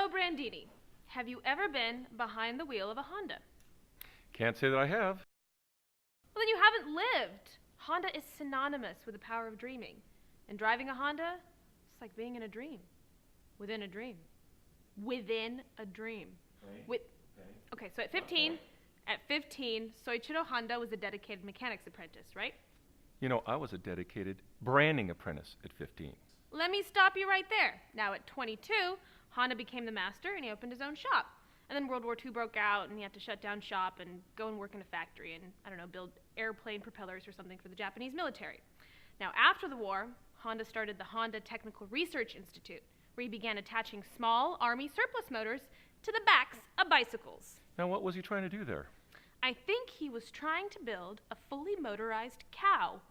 So, Brandini, have you ever been behind the wheel of a Honda? Can't say that I have. Well, then you haven't lived. Honda is synonymous with the power of dreaming. And driving a Honda, it's like being in a dream. Within a dream. Within a dream. With, okay, so at 15, Soichiro Honda was a dedicated mechanic's apprentice, right? You know, I was a dedicated branding apprentice at 15. Let me stop you right there. Now at 22, Honda became the master and he opened his own shop. And then World War II broke out and he had to shut down shop and go and work in a factory and, I don't know, build airplane propellers or something for the Japanese military. Now after the war, Honda started the Honda Technical Research Institute, where he began attaching small Army surplus motors to the backs of bicycles. Now, what was he trying to do there? I think he was trying to build a fully motorized cow.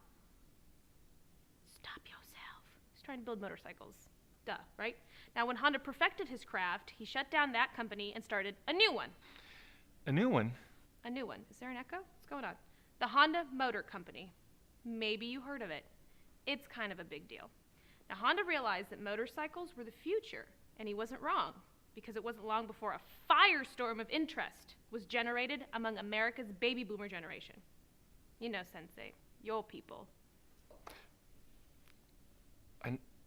Stop yourself. He's trying to build motorcycles. Duh, right? Now, when Honda perfected his craft, he shut down that company and started a new one. A new one? A new one. Is there an echo? What's going on? The Honda Motor Company. Maybe you heard of it. It's kind of a big deal. Now, Honda realized that motorcycles were the future, and he wasn't wrong, because it wasn't long before a firestorm of interest was generated among America's baby boomer generation. You know, Sensei, your people.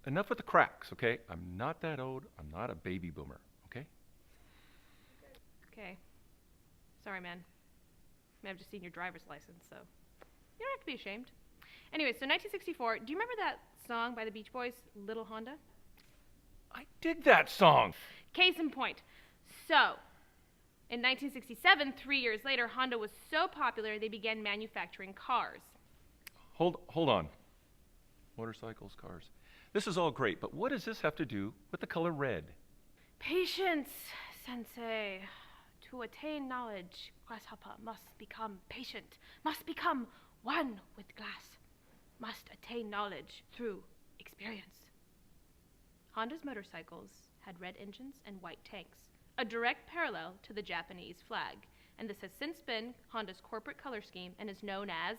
Enough with the cracks, okay? I'm not that old. I'm not a baby boomer, okay? Okay. Sorry, man. I mean, I've just seen your driver's license, so you don't have to be ashamed. Anyway, so 1964, do you remember that song by the Beach Boys, Little Honda? I dig that song. Case in point. So, in 1967, 3 years later, Honda was so popular they began manufacturing cars. Hold on. Motorcycles, cars. This is all great, but what does this have to do with the color red? Patience, Sensei. To attain knowledge, Grasshopper must become patient, must become one with glass, must attain knowledge through experience. Honda's motorcycles had red engines and white tanks, a direct parallel to the Japanese flag, and this has since been Honda's corporate color scheme and is known as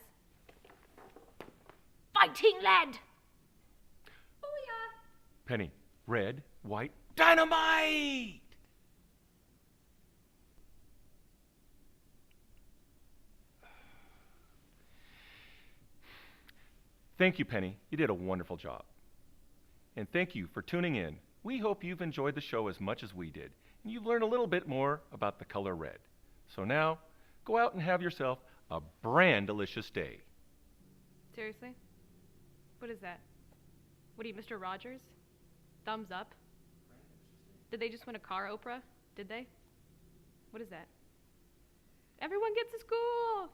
Fighting Lead! Booyah! Penny, red, white, dynamite! Thank you, Penny. You did a wonderful job. And thank you for tuning in. We hope you've enjoyed the show as much as we did, and you've learned a little bit more about the color red. So now, go out and have yourself a brand delicious day. Seriously? What is that? What are you, Mr. Rogers? Thumbs up? Did they just win a car Oprah? Did they? What is that? Everyone gets to school!